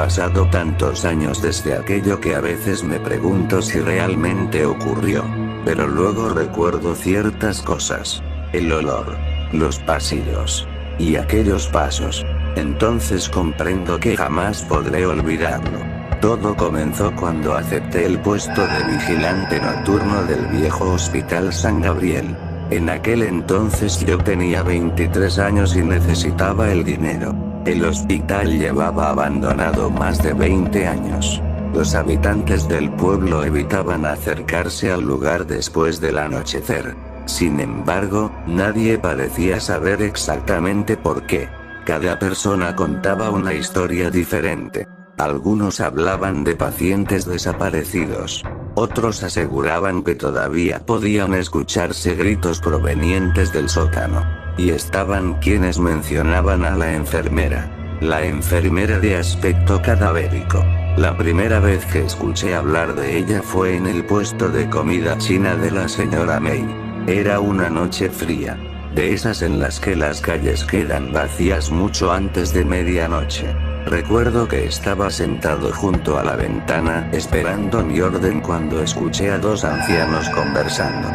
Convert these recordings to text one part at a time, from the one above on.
pasado tantos años desde aquello que a veces me pregunto si realmente ocurrió. Pero luego recuerdo ciertas cosas. El olor, los pasillos y aquellos pasos. Entonces comprendo que jamás podré olvidarlo. Todo comenzó cuando acepté el puesto de vigilante nocturno del viejo Hospital San Gabriel. En aquel entonces yo tenía 23 años y necesitaba el dinero. El hospital llevaba abandonado más de 20 años. Los habitantes del pueblo evitaban acercarse al lugar después del anochecer. Sin embargo, nadie parecía saber exactamente por qué. Cada persona contaba una historia diferente. Algunos hablaban de pacientes desaparecidos. Otros aseguraban que todavía podían escucharse gritos provenientes del sótano. Y estaban quienes mencionaban a la enfermera. La enfermera de aspecto cadavérico. La primera vez que escuché hablar de ella fue en el puesto de comida china de la señora May. Era una noche fría. De esas en las que las calles quedan vacías mucho antes de medianoche. Recuerdo que estaba sentado junto a la ventana esperando mi orden cuando escuché a dos ancianos conversando.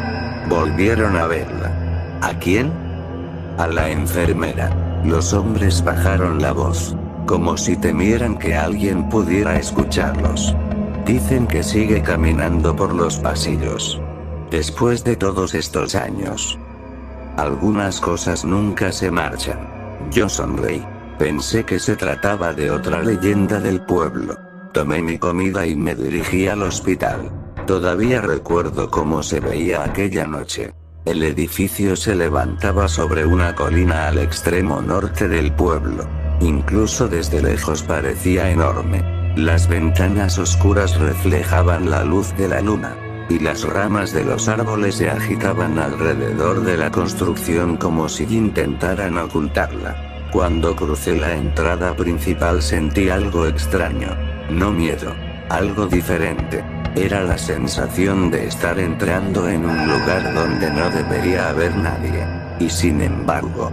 Volvieron a verla. ¿A quién? A la enfermera. Los hombres bajaron la voz, como si temieran que alguien pudiera escucharlos. Dicen que sigue caminando por los pasillos. Después de todos estos años. Algunas cosas nunca se marchan. Yo sonreí. Pensé que se trataba de otra leyenda del pueblo. Tomé mi comida y me dirigí al hospital. Todavía recuerdo cómo se veía aquella noche. El edificio se levantaba sobre una colina al extremo norte del pueblo. Incluso desde lejos parecía enorme. Las ventanas oscuras reflejaban la luz de la luna. Y las ramas de los árboles se agitaban alrededor de la construcción como si intentaran ocultarla. Cuando crucé la entrada principal sentí algo extraño. No miedo. Algo diferente. Era la sensación de estar entrando en un lugar donde no debería haber nadie. Y sin embargo,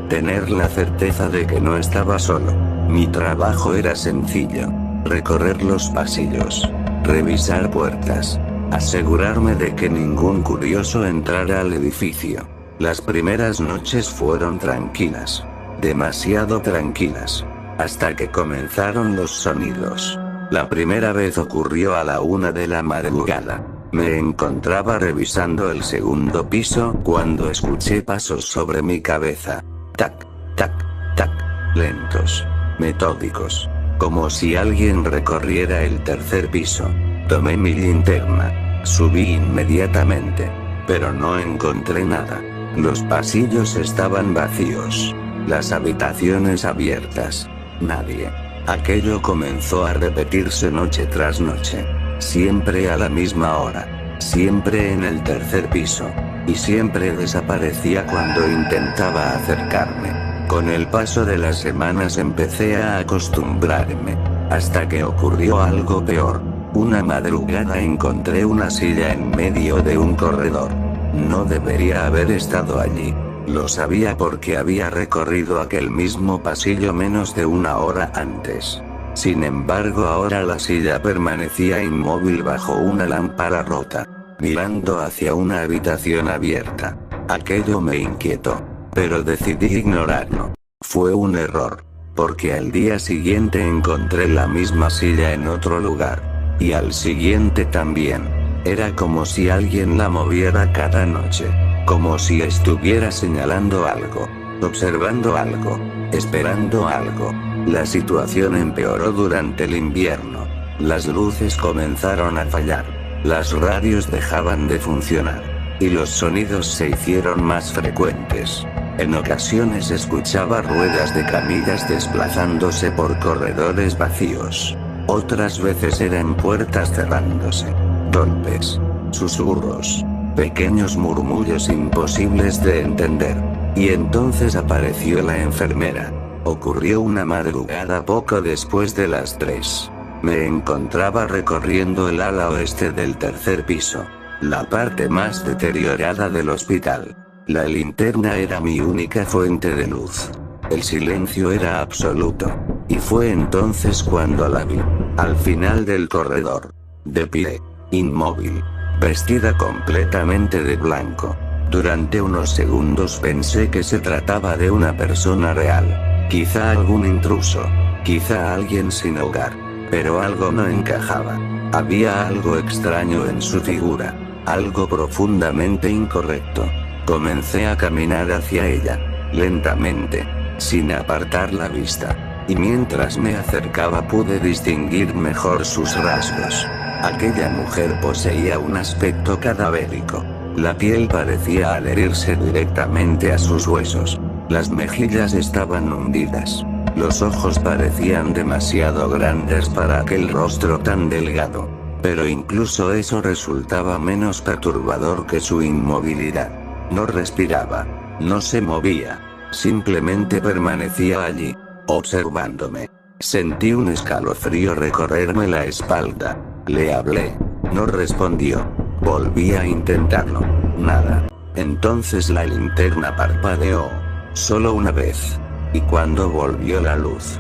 tener la certeza de que no estaba solo. Mi trabajo era sencillo. Recorrer los pasillos. Revisar puertas. Asegurarme de que ningún curioso entrara al edificio. Las primeras noches fueron tranquilas. Demasiado tranquilas. Hasta que comenzaron los sonidos. La primera vez ocurrió a la 1 de la madrugada. Me encontraba revisando el segundo piso cuando escuché pasos sobre mi cabeza. Tac, tac, tac. Lentos. Metódicos. Como si alguien recorriera el tercer piso. Tomé mi linterna. Subí inmediatamente. Pero no encontré nada. Los pasillos estaban vacíos. Las habitaciones abiertas. Nadie. Aquello comenzó a repetirse noche tras noche. Siempre a la misma hora. Siempre en el tercer piso. Y siempre desaparecía cuando intentaba acercarme. Con el paso de las semanas empecé a acostumbrarme. Hasta que ocurrió algo peor. Una madrugada encontré una silla en medio de un corredor. No debería haber estado allí. Lo sabía porque había recorrido aquel mismo pasillo menos de una hora antes. Sin embargo, ahora la silla permanecía inmóvil bajo una lámpara rota, mirando hacia una habitación abierta. Aquello me inquietó, pero decidí ignorarlo. Fue un error, porque al día siguiente encontré la misma silla en otro lugar, y al siguiente también. Era como si alguien la moviera cada noche. Como si estuviera señalando algo, observando algo, esperando algo. La situación empeoró durante el invierno. Las luces comenzaron a fallar. Las radios dejaban de funcionar. Y los sonidos se hicieron más frecuentes. En ocasiones escuchaba ruedas de camillas desplazándose por corredores vacíos. Otras veces eran puertas cerrándose. Golpes. Susurros. Pequeños murmullos imposibles de entender. Y entonces apareció la enfermera. Ocurrió una madrugada poco después de las 3. Me encontraba recorriendo el ala oeste del tercer piso. La parte más deteriorada del hospital. La linterna era mi única fuente de luz. El silencio era absoluto. Y fue entonces cuando la vi, al final del corredor, de pie, inmóvil, vestida completamente de blanco. Durante unos segundos pensé que se trataba de una persona real, quizá algún intruso, quizá alguien sin hogar, pero algo no encajaba. Había algo extraño en su figura, algo profundamente incorrecto. Comencé a caminar hacia ella, lentamente, sin apartar la vista, y mientras me acercaba pude distinguir mejor sus rasgos. Aquella mujer poseía un aspecto cadavérico. La piel parecía adherirse directamente a sus huesos. Las mejillas estaban hundidas. Los ojos parecían demasiado grandes para aquel rostro tan delgado. Pero incluso eso resultaba menos perturbador que su inmovilidad. No respiraba. No se movía. Simplemente permanecía allí, observándome. Sentí un escalofrío recorrerme la espalda. Le hablé. No respondió. Volví a intentarlo. Nada. Entonces la linterna parpadeó. Solo una vez. Y cuando volvió la luz,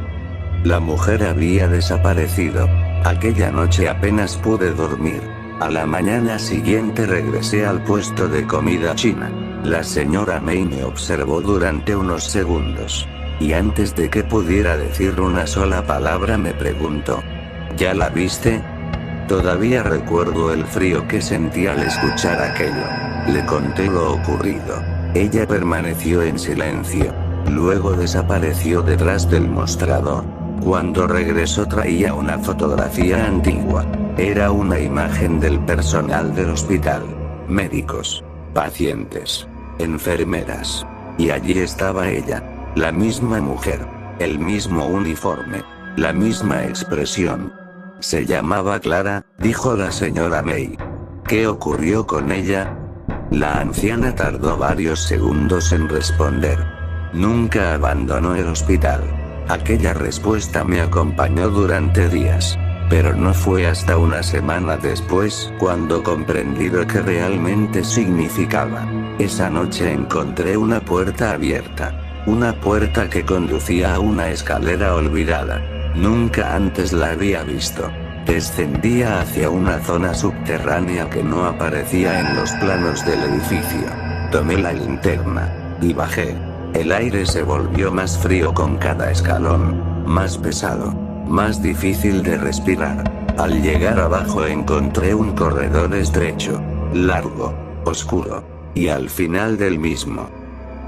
la mujer había desaparecido. Aquella noche apenas pude dormir. A la mañana siguiente regresé al puesto de comida china. La señora Mei me observó durante unos segundos. Y antes de que pudiera decir una sola palabra me preguntó: ¿ya la viste? Todavía recuerdo el frío que sentí al escuchar aquello. Le conté lo ocurrido. Ella permaneció en silencio. Luego desapareció detrás del mostrador. Cuando regresó traía una fotografía antigua. Era una imagen del personal del hospital. Médicos, pacientes, enfermeras. Y allí estaba ella. La misma mujer. El mismo uniforme. La misma expresión. Se llamaba Clara, dijo la señora Mei. ¿Qué ocurrió con ella? La anciana tardó varios segundos en responder. Nunca abandonó el hospital. Aquella respuesta me acompañó durante días. Pero no fue hasta una semana después cuando comprendí lo que realmente significaba. Esa noche encontré una puerta abierta. Una puerta que conducía a una escalera olvidada. Nunca antes la había visto. Descendía hacia una zona subterránea que no aparecía en los planos del edificio. Tomé la linterna y bajé. El aire se volvió más frío con cada escalón, más pesado, más difícil de respirar. Al llegar abajo encontré un corredor estrecho, largo, oscuro, y al final del mismo,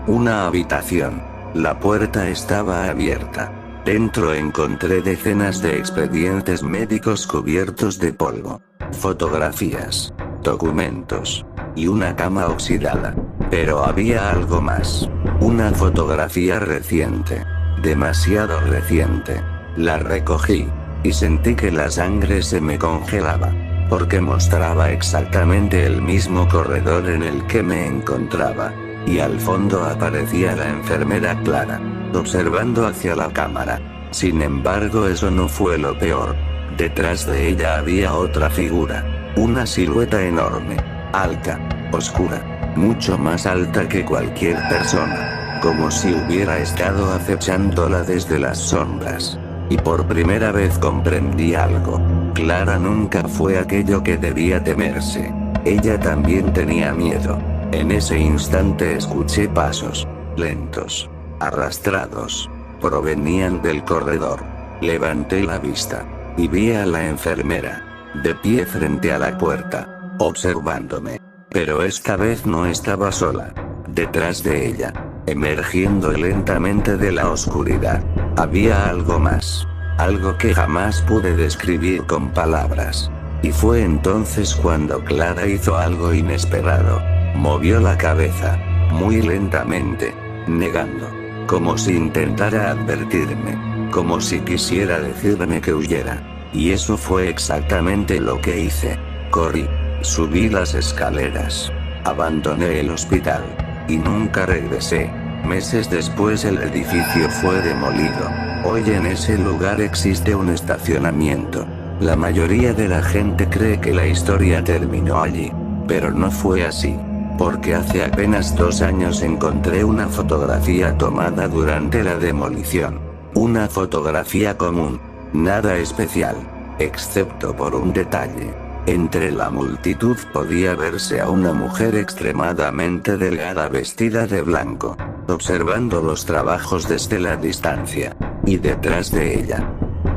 una habitación. La puerta estaba abierta. Dentro encontré decenas de expedientes médicos cubiertos de polvo, fotografías, documentos, y una cama oxidada. Pero había algo más. Una fotografía reciente. Demasiado reciente. La recogí. Y sentí que la sangre se me congelaba. Porque mostraba exactamente el mismo corredor en el que me encontraba. Y al fondo aparecía la enfermera Clara, observando hacia la cámara. Sin embargo, eso no fue lo peor. Detrás de ella había otra figura. Una silueta enorme. Alta. Oscura. Mucho más alta que cualquier persona. Como si hubiera estado acechándola desde las sombras. Y por primera vez comprendí algo. Clara nunca fue aquello que debía temerse. Ella también tenía miedo. En ese instante escuché pasos, lentos, arrastrados. Provenían del corredor. Levanté la vista. Y vi a la enfermera, de pie frente a la puerta, observándome. Pero esta vez no estaba sola. Detrás de ella, emergiendo lentamente de la oscuridad, había algo más. Algo que jamás pude describir con palabras. Y fue entonces cuando Clara hizo algo inesperado. Movió la cabeza, muy lentamente, negando, como si intentara advertirme, como si quisiera decirme que huyera. Y eso fue exactamente lo que hice. Corrí, subí las escaleras, abandoné el hospital, y nunca regresé. Meses después el edificio fue demolido. Hoy en ese lugar existe un estacionamiento. La mayoría de la gente cree que la historia terminó allí, pero no fue así. Porque hace apenas 2 años encontré una fotografía tomada durante la demolición. Una fotografía común. Nada especial. Excepto por un detalle. Entre la multitud podía verse a una mujer extremadamente delgada vestida de blanco, observando los trabajos desde la distancia. Y detrás de ella,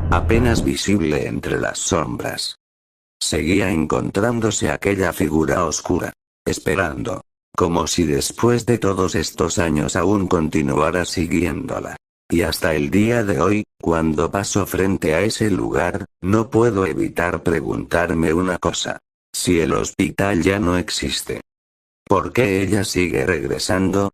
apenas visible entre las sombras, seguía encontrándose aquella figura oscura, esperando, como si después de todos estos años aún continuara siguiéndola. Y hasta el día de hoy, cuando paso frente a ese lugar, no puedo evitar preguntarme una cosa. Si el hospital ya no existe, ¿por qué ella sigue regresando?